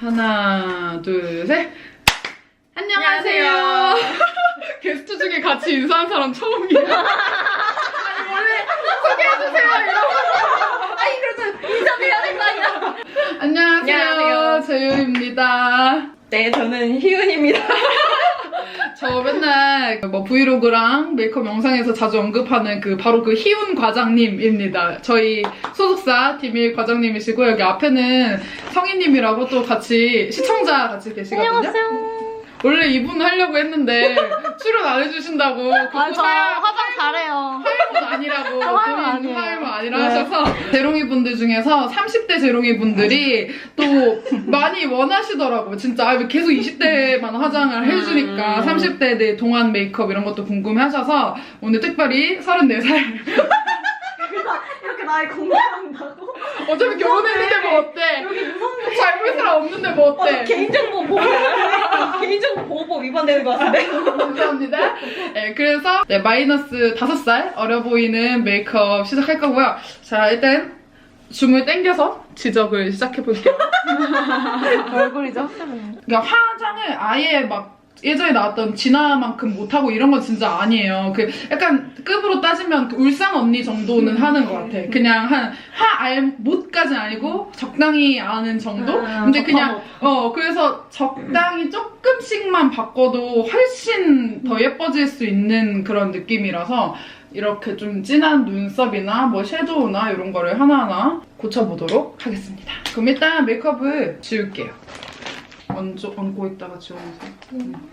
하나, 둘, 셋. 안녕하세요. 게스트 중에 같이 인사한 사람 처음이에요. 아니, 원래 소개해주세요. 아니 그래도 인사해야 될 거 아니야. 안녕하세요. 재윤입니다. 네, 저는 희은입니다. 저 맨날 뭐 브이로그랑 메이크업 영상에서 자주 언급하는 바로 그 희운 과장님입니다. 저희 소속사 디밀 과장님이시고 여기 앞에는 성희님이라고 또 같이 시청자 같이 계시거든요. 안녕하세요. 원래 이분 하려고 했는데 출연 안 해주신다고. 저 화장 잘해요. 하이몬 아니라고. 하이몬 아니에요. 하이몬 아니라 네. 하셔서 제롱이 분들 중에서 30대 제롱이 분들이 또 많이 원하시더라고요. 진짜 계속 20대만 화장을 해주니까 30대 내 동안 메이크업 이런 것도 궁금해 하셔서 오늘 특별히 34살 이렇게 나이 공개한다고? 어차피 결혼했는데 뭐 어때? 여기 무서운데. 잘 볼 사람 없는데 뭐 어때? 개인정보 보호. 개인정보 보호법 위반되는 것 같은데? 감사합니다. 네, 그래서 네, 마이너스 5살 어려 보이는 메이크업 시작할 거고요. 자, 일단 줌을 당겨서 지적을 시작해볼게요. 얼굴이죠? 그러니까 화장을 아예 막 예전에 나왔던 진아만큼 못하고 이런 건 진짜 아니에요. 약간 급으로 따지면 울산 언니 정도는 하는 것 같아. 그냥 못까지는 아니고 적당히 아는 정도? 근데 그냥 그래서 적당히 조금씩만 바꿔도 훨씬 더 예뻐질 수 있는 그런 느낌이라서 이렇게 좀 진한 눈썹이나 뭐 섀도우나 이런 거를 하나하나 고쳐보도록 하겠습니다. 그럼 일단 메이크업을 지울게요. 먼저 얹고 있다가 지워주세요.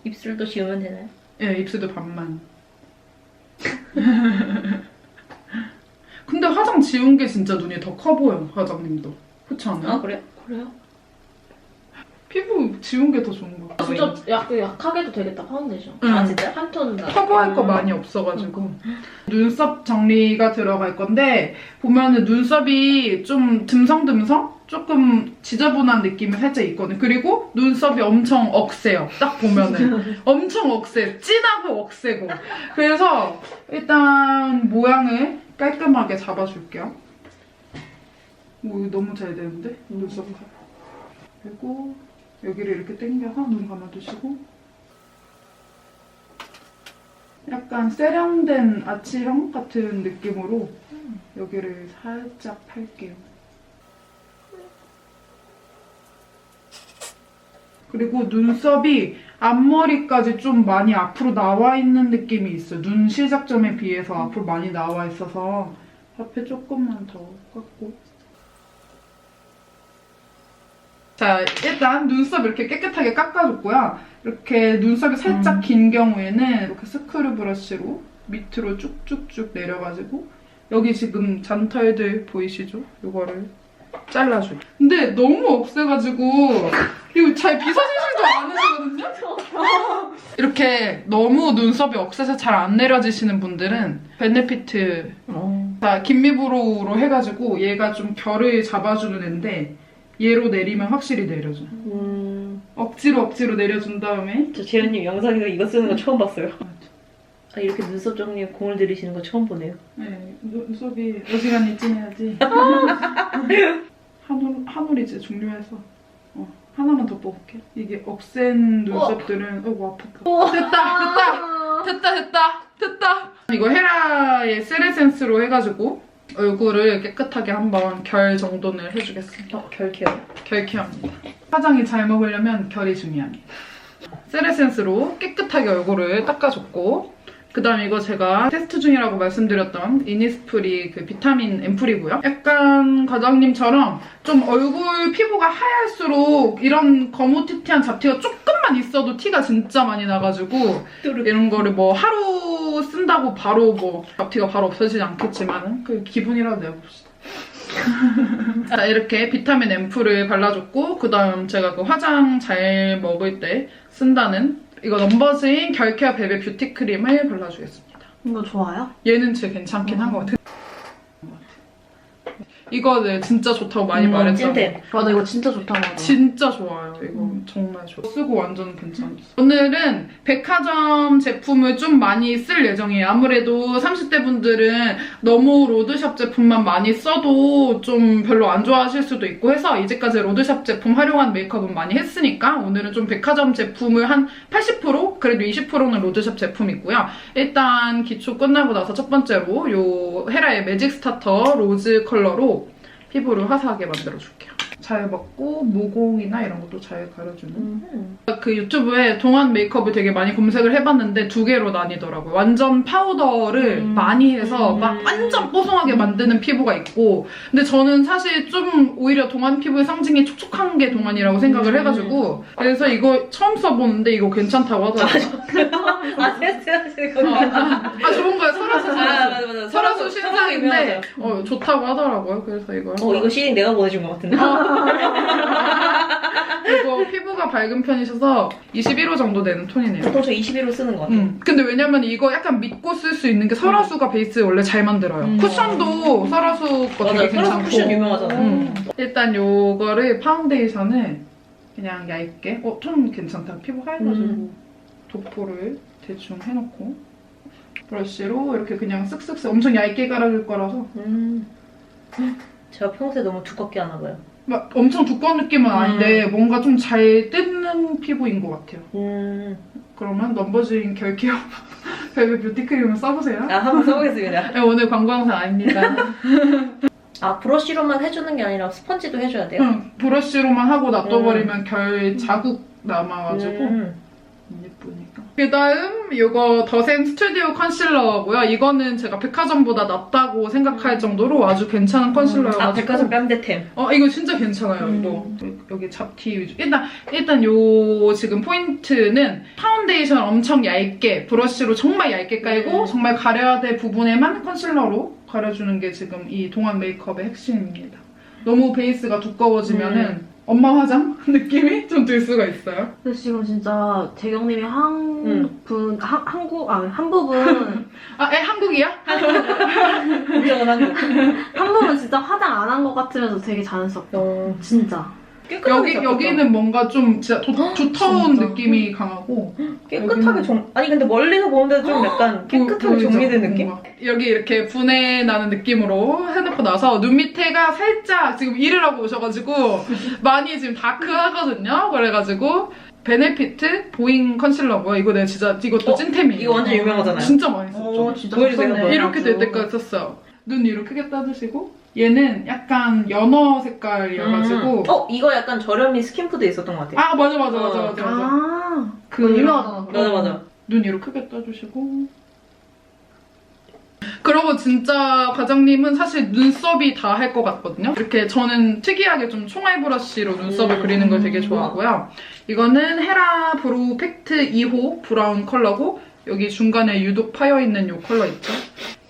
입술도 지우면 되나요? 네, 입술도 반만. 근데 화장 지운 게 진짜 눈이 더 커 보여, 화장님도. 그렇지 않아요? 아 그래요? 그래요? 피부 지운 게 더 좋은 거 같아요. 진짜 약하게도 되겠다, 파운데이션. 응. 아, 진짜? 한 톤. 커버할 거 많이 없어가지고. 눈썹 정리가 들어갈 건데 보면은 눈썹이 좀 듬성듬성? 조금 지저분한 느낌이 살짝 있거든요. 그리고 눈썹이 엄청 억세요. 딱 보면은. 엄청 억세. 진하고 억세고. 그래서 일단 모양을 깔끔하게 잡아줄게요. 오, 이거 너무 잘 되는데? 눈썹. 그리고 여기를 이렇게 당겨서 눈 감아주시고 약간 세련된 아치형 같은 느낌으로 여기를 살짝 팔게요. 그리고 눈썹이 앞머리까지 좀 많이 앞으로 나와 있는 느낌이 있어요. 눈 시작점에 비해서 앞으로 많이 나와 있어서 앞에 조금만 더 깎고. 자, 일단 눈썹 이렇게 깨끗하게 깎아줬고요. 이렇게 눈썹이 살짝 긴 경우에는 이렇게 스크류 브러쉬로 밑으로 쭉쭉쭉 내려가지고 여기 지금 잔털들 보이시죠? 이거를 잘라줘요. 근데 너무 없애가지고 이거 잘 빗어지지도 않으시거든요? 이렇게 너무 눈썹이 억세서 잘 안 내려지시는 분들은 베네피트 자, 긴미브로우로 해가지고 얘가 좀 결을 잡아주는 앤데 얘로 내리면 확실히 내려줘. 억지로 내려준 다음에 저 재현님 영상에서 이거 쓰는 거 처음 봤어요. 아, 이렇게 눈썹 정리에 공을 들이시는 거 처음 보네요. 네, 눈썹이 어지간히 진해야지. 한올이지 종료해서 하나만 더 뽑을게. 이게 억센 눈썹들은 어이구 아프다. 됐다. 이거 헤라의 세레센스로 해가지고 얼굴을 깨끗하게 한번 결 정돈을 해주겠습니다. 결 케어. 결 케어입니다. 화장이 잘 먹으려면 결이 중요합니다. 세레센스로 깨끗하게 얼굴을 닦아줬고 그 다음에 이거 제가 테스트 중이라고 말씀드렸던 이니스프리 비타민 앰플이고요. 약간 과장님처럼 좀 얼굴 피부가 하얄수록 이런 거무튀튀한 잡티가 조금만 있어도 티가 진짜 많이 나가지고 이런 거를 뭐 하루 쓴다고 바로 뭐 잡티가 바로 없어지지 않겠지만 그 기분이라도 내봅시다. 자, 이렇게 비타민 앰플을 발라줬고 그 다음 제가 화장 잘 먹을 때 쓴다는 이거 넘버즈인 결케어 베베 뷰티 크림을 발라주겠습니다. 이거 좋아요? 얘는 진짜 괜찮긴 한 것 같아요. 이거 네, 진짜 좋다고 많이 말했잖아요. 찐템. 맞아, 이거 진짜 좋다고 하더라. 진짜 좋아요. 이거 정말 좋아. 쓰고 완전 괜찮았어. 오늘은 백화점 제품을 좀 많이 쓸 예정이에요. 아무래도 30대 분들은 너무 로드샵 제품만 많이 써도 좀 별로 안 좋아하실 수도 있고 해서 이제까지 로드샵 제품 활용한 메이크업은 많이 했으니까 오늘은 좀 백화점 제품을 한 80% 그래도 20%는 로드샵 제품이고요. 일단 기초 끝나고 나서 첫 번째로 요 헤라의 매직 스타터 로즈 컬러로 피부를 화사하게 만들어줄게요. 잘 먹고 모공이나 이런 것도 잘 가려주는. 그 유튜브에 동안 메이크업을 되게 많이 검색을 해봤는데 두 개로 나뉘더라고요. 완전 파우더를 많이 해서 막 완전 뽀송하게 만드는 피부가 있고 근데 저는 사실 좀 오히려 동안 피부의 상징이 촉촉한 게 동안이라고 생각을 해가지고 그래서 이거 처음 써보는데 이거 괜찮다고 하더라고요. 아, 테스트하시는 건가? 좋은 거예요. 설화수 맞아. 설화수 신상인데 유명하죠. 좋다고 하더라고요. 그래서 이거 이거 시링 내가 보내준 것 같은데? 이거 피부가 밝은 편이셔서 21호 정도 되는 톤이네요. 보통 저 21호 쓰는 것 같아요. 근데 왜냐면 이거 약간 믿고 쓸 수 있는 게 설화수가 베이스 원래 잘 만들어요. 쿠션도 설화수 거 되게 맞아, 설화수 괜찮고. 쿠션 유명하잖아요. 일단 요거를 파운데이션을 그냥 얇게 좀 괜찮다. 피부 하얘가지고 도포를 대충 해놓고 브러쉬로 이렇게 그냥 쓱쓱쓱 엄청 얇게 깔아줄 거라서 제가 평소에 너무 두껍게 하나 봐요. 막 엄청 두꺼운 느낌은 아닌데 뭔가 좀 잘 뜯는 피부인 것 같아요. 그러면 넘버즈인 결케어 벨벳 뷰티크림을 써보세요. 한번 써보겠습니다. 네, 오늘 광고 영상 아닙니다. 브러쉬로만 해주는 게 아니라 스펀지도 해줘야 돼요? 브러쉬로만 하고 놔둬버리면 결 자국 남아가지고 예쁘니까. 그 다음 이거 더센 스튜디오 컨실러고요. 이거는 제가 백화점보다 낫다고 생각할 정도로 아주 괜찮은 컨실러여가지고. 백화점 뺨대템. 이거 진짜 괜찮아요. 이거 여기 잡티 위주. 일단 요 지금 포인트는 파운데이션 엄청 얇게 브러쉬로 정말 얇게 깔고 정말 가려야 될 부분에만 컨실러로 가려주는 게 지금 이 동안 메이크업의 핵심입니다. 너무 베이스가 두꺼워지면은 엄마 화장 느낌이 좀 들 수가 있어요. 근데 지금 진짜 재경님이 한 부분 한국이야? 공정은 한국. 한 부분 진짜 화장 안 한 것 같으면서 되게 자연스럽다. 진짜. 여기는 뭔가 좀 진짜 두터운 진짜. 느낌이 강하고 깨끗하게 아니 근데 멀리서 보는데 좀 약간 깨끗하게 보이죠? 정리된 느낌? 뭔가. 여기 이렇게 분해 나는 느낌으로 해놓고 나서 눈 밑에가 살짝 지금 일을 하고 오셔가지고 많이 지금 다크하거든요. 그래가지고 베네피트 보잉 컨실러고요. 이거 내가 진짜 이것도 찐템이에요. 이거 완전 유명하잖아요. 진짜 많이 썼죠. 진짜 보여주세요, 좋네. 한번. 이렇게 될 때까지 썼어요. 눈 이렇게 크게 따주시고 얘는 약간 연어 색깔이어가지고 이거 약간 저렴이 스킨푸드에 있었던 것 같아요. 맞아. 그 유명하잖아. 맞아. 눈 이렇게 크게 떠주시고 그러고 진짜 과장님은 사실 눈썹이 다 할 것 같거든요. 이렇게 저는 특이하게 좀 총알 브러쉬로 눈썹을 그리는 걸 되게 좋아하고요. 이거는 헤라 브로우 팩트 2호 브라운 컬러고 여기 중간에 유독 파여있는 이 컬러 있죠?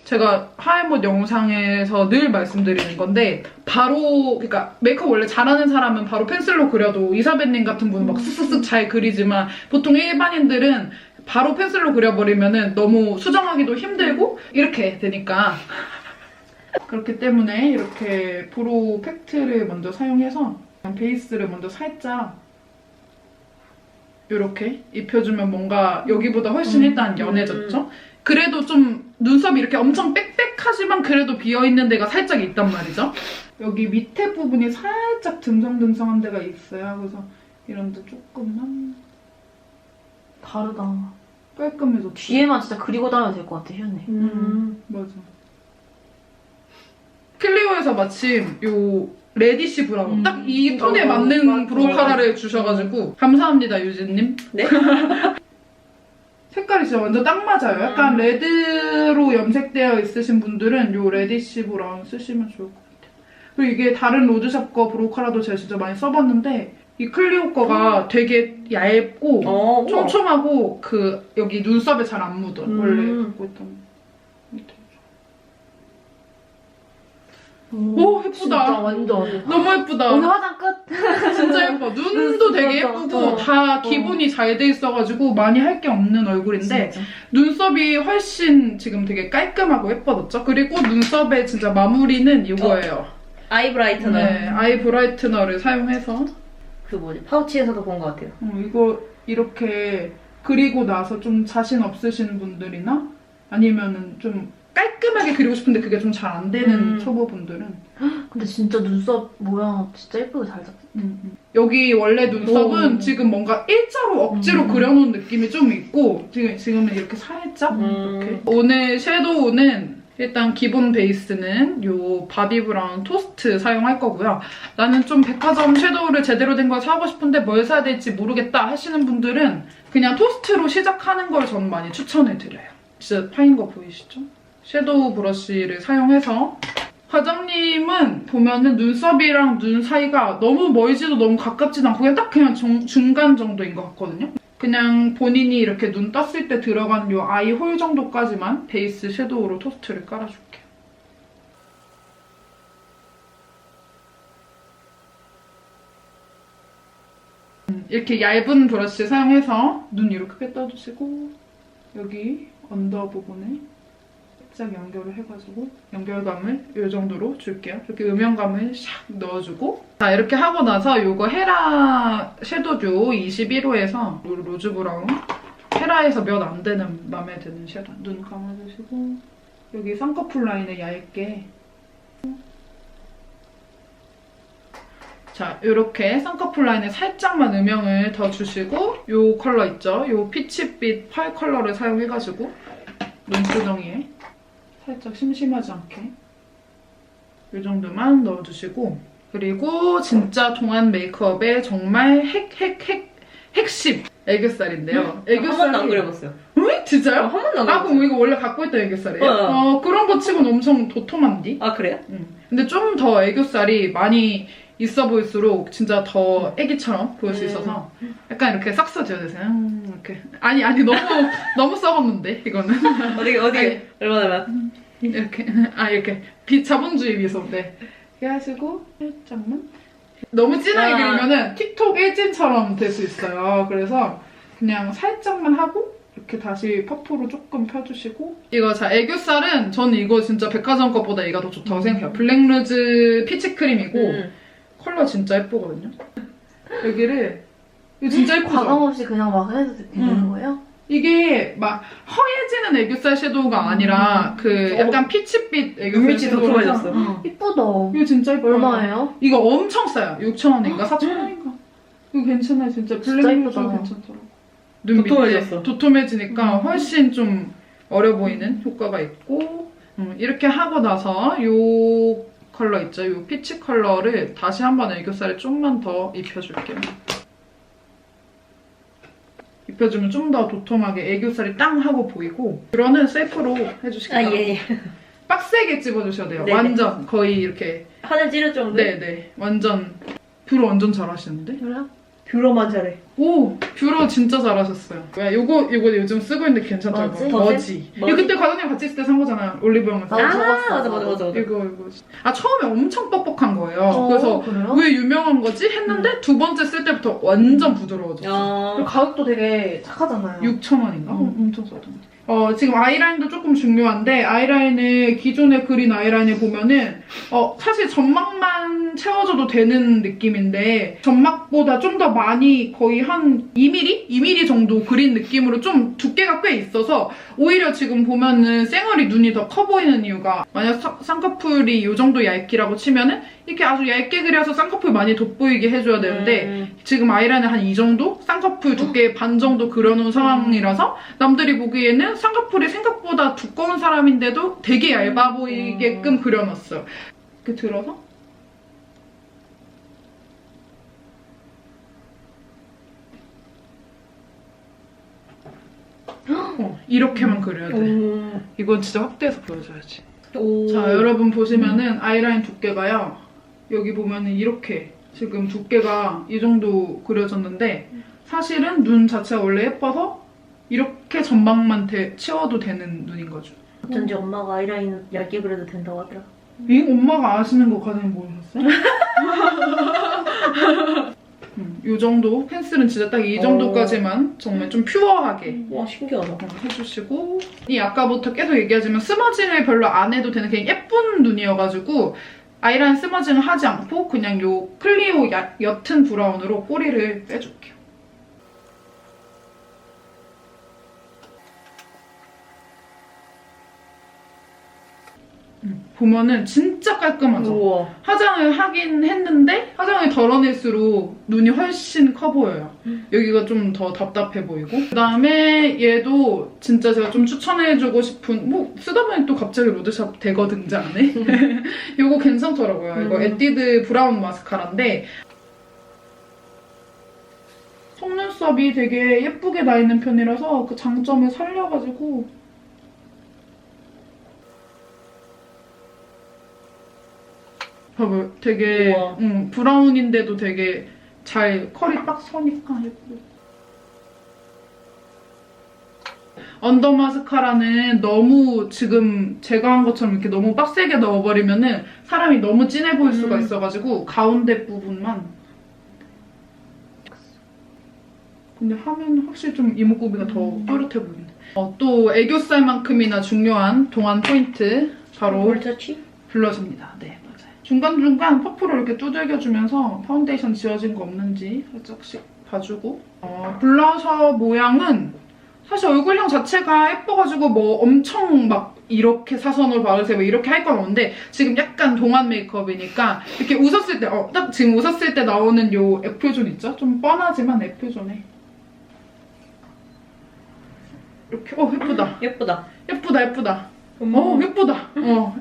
제가 하이못 영상에서 늘 말씀드리는 건데 바로 그러니까 메이크업 원래 잘하는 사람은 바로 펜슬로 그려도 이사벨님 같은 분은 막 쓱쓱쓱 잘 그리지만 보통 일반인들은 바로 펜슬로 그려버리면은 너무 수정하기도 힘들고 이렇게 되니까 그렇기 때문에 이렇게 브로우 팩트를 먼저 사용해서 베이스를 먼저 살짝 이렇게 입혀주면 뭔가 여기보다 훨씬 일단 연해졌죠? 그래도 좀 눈썹이 이렇게 엄청 빽빽하지만 그래도 비어있는 데가 살짝 있단 말이죠. 여기 밑에 부분이 살짝 듬성듬성한 데가 있어요. 그래서 이런 데 조금만 다르다. 깔끔해졌죠. 뒤에만 진짜 그리고 다녀도 될 것 같아, 희연이. 맞아. 클리오에서 마침 요 레디쉬 브라운 딱 이 톤에 맞는 브로우 카라를 주셔가지고 감사합니다, 유진님. 네? 색깔이 진짜 완전 딱 맞아요. 약간 레드로 염색되어 있으신 분들은 이 레디쉬 브라운 쓰시면 좋을 것 같아요. 그리고 이게 다른 로드샵 거 브로우 카라도 제가 진짜 많이 써봤는데 이 클리오 거가 되게 얇고 촘촘하고 그 여기 눈썹에 잘 안 묻어. 원래 갖고 있던 밑에. 오 예쁘다. 진짜 완전. 너무 예쁘다. 오늘 화장 끝? 진짜 예뻐. 눈도 되게 예쁘고 다 기본이 잘 돼 있어가지고 많이 할 게 없는 얼굴인데 진짜. 눈썹이 훨씬 지금 되게 깔끔하고 예뻐졌죠? 그리고 눈썹의 진짜 마무리는 이거예요. 아이 브라이트너. 네, 아이 브라이트너를 사용해서 그 뭐지? 파우치에서도 본 것 같아요. 이거 이렇게 그리고 나서 좀 자신 없으신 분들이나 아니면은 좀 깔끔하게 그리고 싶은데 그게 좀 잘 안 되는 초보분들은 근데 진짜 눈썹 모양 진짜 예쁘게 잘 잡혔다. 여기 원래 눈썹은 오. 지금 뭔가 일자로 억지로 그려놓은 느낌이 좀 있고 지금은 이렇게 살짝 이렇게. 오늘 섀도우는 일단 기본 베이스는 요 바비 브라운 토스트 사용할 거고요. 나는 좀 백화점 섀도우를 제대로 된 걸 사고 싶은데 뭘 사야 될지 모르겠다 하시는 분들은 그냥 토스트로 시작하는 걸 저는 많이 추천해드려요. 진짜 파인 거 보이시죠? 섀도우 브러쉬를 사용해서 과장님은 보면은 눈썹이랑 눈 사이가 너무 멀지도 너무 가깝지도 않고 그냥 중간 정도인 것 같거든요. 그냥 본인이 이렇게 눈 떴을 때 들어간 요 아이 홀 정도까지만 베이스 섀도우로 토스트를 깔아줄게요. 이렇게 얇은 브러쉬 사용해서 눈 이렇게 떠주시고 여기 언더 부분에 살짝 연결을 해가지고 연결감을 이 정도로 줄게요. 이렇게 음영감을 샥 넣어주고 자 이렇게 하고 나서 이거 헤라 섀도우 21호에서 로즈 브라운 헤라에서 몇 안 되는 마음에 드는 섀도우 눈 감아주시고 여기 쌍꺼풀 라인을 얇게 자 이렇게 쌍꺼풀 라인에 살짝만 음영을 더 주시고 이 컬러 있죠? 이 피치빛 펄 컬러를 사용해가지고 눈두덩이에 살짝 심심하지 않게 이 정도만 넣어주시고 그리고 진짜 동안 메이크업의 정말 핵심 애교살인데요. 한 번도 안 그려봤어요. 응? 진짜요? 한 번도 안 아 그려봤어요. 그럼 이거 원래 갖고 있던 애교살이에요? 그런 거 치고는 엄청 도톰한디? 아 그래요? 근데 좀 더 애교살이 많이 있어 보일수록 진짜 더 애기처럼 보일 수 있어서 약간 이렇게 싹 써줘야 되세요. 이렇게 아니 너무 썩었는데 이거는 어디 아니, 얼마나 이렇게 이렇게 자본주의 미소 네 이렇게 하시고 살짝만 너무 진하게 그리면은 틱톡 일진처럼 될 수 있어요. 그래서 그냥 살짝만 하고 이렇게 다시 퍼프로 조금 펴주시고 이거 자 애교살은 저는 이거 진짜 백화점 것보다 얘가 더 좋다고 생각해요. 블랙루즈 피치크림이고 컬러 진짜 예쁘거든요. 여기를 이거 진짜 예쁘죠? 과감 없이 그냥 막 해도 되는 거예요? 이게 막 허해지는 애교살 섀도우가 아니라 그 약간 피치빛 애교살 눈밑이 섀도우라서 도톰해졌어요. 이쁘다. 이거 진짜 예뻐요. 얼마예요? 이거 엄청 싸요. 6,000원인가 4,000원인가. 이거 괜찮아요. 진짜 블랙루즈 예쁘다. 괜찮더라고. 눈 도톰해졌어. 밑에 도톰해지니까 훨씬 좀 어려 보이는 효과가 있고 이렇게 하고 나서 요 컬러 있죠? 요 피치 컬러를 다시 한번 애교살에 좀만 더 입혀줄게요. 입혀주면 좀 더 도톰하게 애교살이 땅 하고 보이고 뷰러는 셀프로 해주시겠다. 예. 빡세게 찝어주셔야 돼요. 네네. 완전 거의 이렇게 하늘 찌를 정도? 네네 완전 뷰러 완전 잘하시는데? 그래요? 뷰러만 잘해. 오! 뷰러 진짜 잘하셨어요. 요거 요즘 쓰고 있는데 괜찮더라고요. 뭐지? 머지. 이거 그때 과장님 같이 있을 때 산 거잖아요. 올리브영에서. 맞아. 이거. 처음에 엄청 뻑뻑한 거예요. 그래서 그래요? 왜 유명한 거지? 했는데 두 번째 쓸 때부터 완전 부드러워졌어요. 그리고 가격도 되게 착하잖아요. 6,000원인가? 엄청 싸던데. 지금 아이라인도 조금 중요한데 아이라인을 기존에 그린 아이라인을 보면은 사실 점막만 채워줘도 되는 느낌인데 점막보다 좀 더 많이 거의 한 2mm? 2mm 정도 그린 느낌으로 좀 두께가 꽤 있어서 오히려 지금 보면은 쌩얼이 눈이 더 커 보이는 이유가 만약 쌍꺼풀이 이 정도 얇기라고 치면은 이렇게 아주 얇게 그려서 쌍꺼풀 많이 돋보이게 해줘야 되는데 지금 아이라인을 한 이 정도? 쌍꺼풀 두께 반 정도 그려놓은 상황이라서 남들이 보기에는 쌍꺼풀이 생각보다 두꺼운 사람인데도 되게 얇아 보이게끔 그려놨어요. 이렇게 들어서 이렇게만 그려야 돼. 이건 진짜 확대해서 보여줘야지. 자, 여러분 보시면은 아이라인 두께가요. 여기 보면은 이렇게 지금 두께가 이 정도 그려졌는데 사실은 눈 자체가 원래 예뻐서 이렇게 점막만 치워도 되는 눈인 거죠. 어쩐지 엄마가 아이라인 얇게 그려도 된다고 하더라. 엄마가 아시는 거 과장님 모르셨어요? 이 정도 펜슬은 진짜 딱 이 정도까지만 정말 좀 퓨어하게 와 신기하다. 해주시고 이 아까부터 계속 얘기하지만 스머징을 별로 안 해도 되는 그냥 예쁜 눈이어가지고 아이라인 스머징을 하지 않고 그냥 요 클리오 옅은 브라운으로 꼬리를 빼줄게요. 보면은 진짜 깔끔하죠? 우와. 화장을 하긴 했는데 화장을 덜어낼수록 눈이 훨씬 커 보여요. 여기가 좀 더 답답해 보이고 그다음에 얘도 진짜 제가 좀 추천해주고 싶은 뭐 쓰다 보니 또 갑자기 로드샵 대거 등장하네? 이거 괜찮더라고요. 이거 에뛰드 브라운 마스카라인데 속눈썹이 되게 예쁘게 나 있는 편이라서 그 장점을 살려가지고 봐봐요. 되게 브라운인데도 되게 잘 컬이 딱 서니까 예쁘고. 언더 마스카라는 너무 지금 제가 한 것처럼 이렇게 너무 빡세게 넣어버리면은 사람이 너무 진해 보일 수가 있어가지고 가운데 부분만. 근데 하면 확실히 좀 이목구비가 더 또렷해 보이네. 또 애교살만큼이나 중요한 동안 포인트 바로 볼터치? 블러셔입니다. 네, 맞아요. 중간중간 퍼프로 이렇게 두들겨주면서 파운데이션 지워진 거 없는지 살짝씩 봐주고 블러셔 모양은 사실 얼굴형 자체가 예뻐가지고 뭐 엄청 막 이렇게 사선으로 바르세요 이렇게 할 건 없는데 지금 약간 동안 메이크업이니까 이렇게 웃었을 때 딱 지금 웃었을 때 나오는 요 F표정 있죠? 좀 뻔하지만 F표정에 이렇게 예쁘다. 예쁘다. 예쁘다. 예쁘다.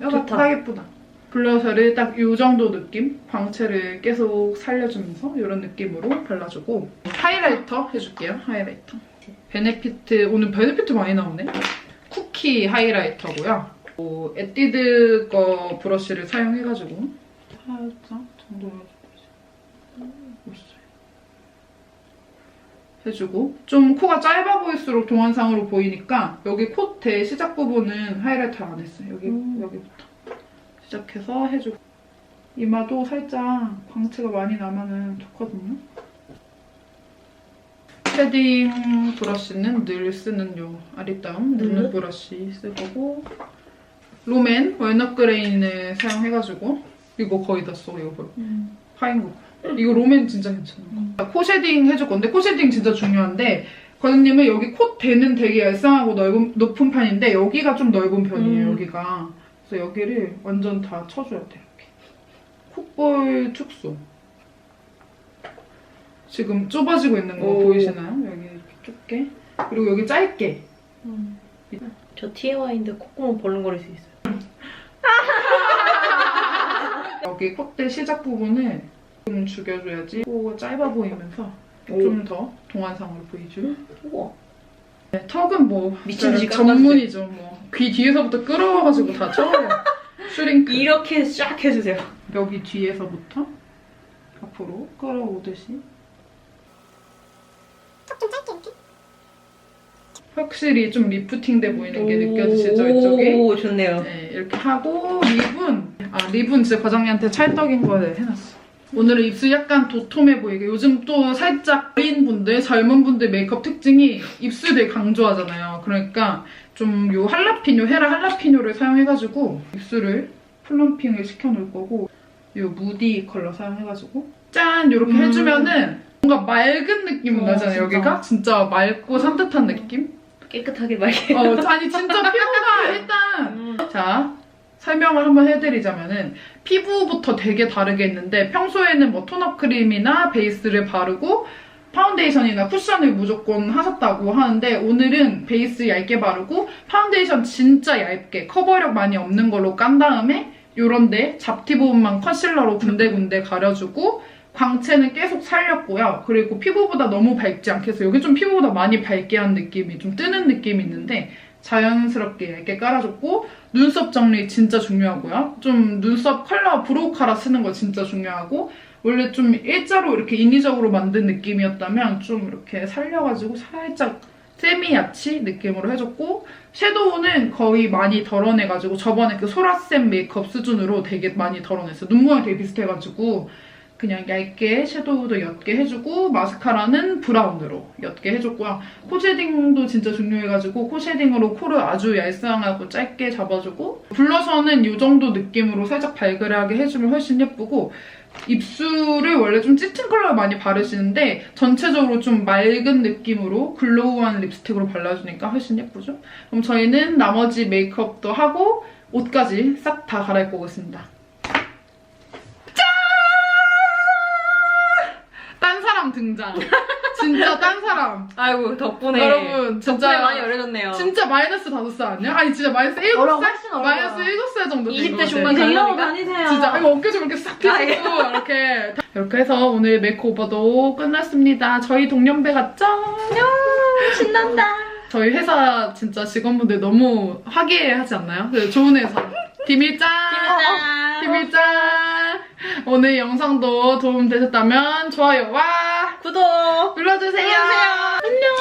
좋다. 딱 예쁘다. 블러셔를 딱 이 정도 느낌? 광채를 계속 살려주면서 이런 느낌으로 발라주고 하이라이터 해줄게요. 하이라이터. 베네피트, 오늘 베네피트 많이 나오네? 쿠키 하이라이터고요. 에뛰드 거 브러쉬를 사용해가지고 살짝 정도 해주고 좀 코가 짧아 보일수록 동안상으로 보이니까 여기 콧대 시작 부분은 하이라이터 안 했어요. 여기부터 시작해서 해주고 이마도 살짝 광채가 많이 나면은 좋거든요. 쉐딩 브러쉬는 늘 쓰는 요 아리따움 눈썹 브러쉬 쓸 거고 롬앤 월넛 그레인을 사용해가지고 이거 거의 다 써. 이거 파인 거. 이거 롬앤 진짜 괜찮아. 코 쉐딩 해줄 건데 코 쉐딩 진짜 중요한데 과장님은 여기 콧대는 되게 얄쌍하고 높은 편인데 여기가 좀 넓은 편이에요. 여기가. 그래서 여기를 완전 다 쳐줘야 돼. 이렇게. 콧볼 축소. 지금 좁아지고 있는 거 보이시나요? 여기 이렇게 좁게. 그리고 여기 짧게. 저 TMI인데 콧구멍 벌렁거릴 수 있어요. 여기 콧대 시작 부분을 좀 죽여줘야지 코가 짧아 보이면서 좀 더 동안상으로 보이죠. 우와. 네, 턱은 뭐 미친 듯이 전문이죠. 뭐 귀 뒤에서부터 끌어와가지고 다 쳐요. 슈링크. 이렇게 쫙 해주세요. 여기 뒤에서부터 앞으로 끌어오듯이. 좀 짧게 이렇게? 확실히 좀 리프팅돼 보이는 게 느껴지시죠? 이쪽이? 오, 좋네요. 네, 이렇게 하고 립은 진짜 과장님한테 찰떡인 거를 해놨어. 오늘은 입술 약간 도톰해 보이게. 요즘 또 살짝 어린 분들, 젊은 분들 메이크업 특징이 입술 되게 강조하잖아요. 그러니까 좀 요 헤라 할라피뇨를 사용해가지고 입술을 플럼핑을 시켜놓을 거고 요 무디 컬러 사용해가지고 짠! 이렇게 해주면은 뭔가 맑은 느낌 나잖아요. 진짜. 여기가? 진짜 맑고 산뜻한 느낌? 깨끗하게 말게. 아니 진짜 피부가 일단 자 설명을 한번 해드리자면은 피부부터 되게 다르게 했는데 평소에는 뭐 톤업 크림이나 베이스를 바르고 파운데이션이나 쿠션을 무조건 하셨다고 하는데 오늘은 베이스 얇게 바르고 파운데이션 진짜 얇게 커버력 많이 없는 걸로 깐 다음에 요런데 잡티 부분만 컨실러로 군데군데 가려주고 광채는 계속 살렸고요. 그리고 피부보다 너무 밝지 않게 해서 여기 좀 피부보다 많이 밝게 한 느낌이 좀 뜨는 느낌이 있는데 자연스럽게 얇게 깔아줬고 눈썹 정리 진짜 중요하고요. 좀 눈썹 컬러 브로우 카라 쓰는 거 진짜 중요하고 원래 좀 일자로 이렇게 인위적으로 만든 느낌이었다면 좀 이렇게 살려가지고 살짝 세미 야치 느낌으로 해줬고 섀도우는 거의 많이 덜어내가지고 저번에 그 소라쌤 메이크업 수준으로 되게 많이 덜어냈어요. 눈 모양 되게 비슷해가지고 그냥 얇게 섀도우도 옅게 해주고 마스카라는 브라운으로 옅게 해줬고요. 코 쉐딩도 진짜 중요해가지고 코 쉐딩으로 코를 아주 얄쌍하고 짧게 잡아주고 블러셔는 이 정도 느낌으로 살짝 발그레하게 해주면 훨씬 예쁘고 입술을 원래 좀 짙은 컬러를 많이 바르시는데 전체적으로 좀 맑은 느낌으로 글로우한 립스틱으로 발라주니까 훨씬 예쁘죠? 그럼 저희는 나머지 메이크업도 하고 옷까지 싹 다 갈아입고 오겠습니다. 짠! 딴 사람 등장. 진짜 딴 사람. 아이고 덕분에 여러분 진짜 덕분에 많이 어려졌네요. 진짜 마이너스 5살 아니야? 아니 진짜 마이너스 7살? 훨씬 어려워요. 마이너스 7살 정도 된 20대 것 중반 같아. 이제 이러고 그러니까? 다니세요. 진짜 이거 어깨 좀 이렇게 싹 펴주고 이렇게 해서 오늘 메이크오버도 끝났습니다. 저희 동년배 같죠? 신난다. 저희 회사 진짜 직원분들 너무 화기애애하지 않나요? 네, 좋은 회사. 디밀짱! 디밀짱! 오늘 영상도 도움되셨다면 좋아요와 구독 눌러주세요. 안녕.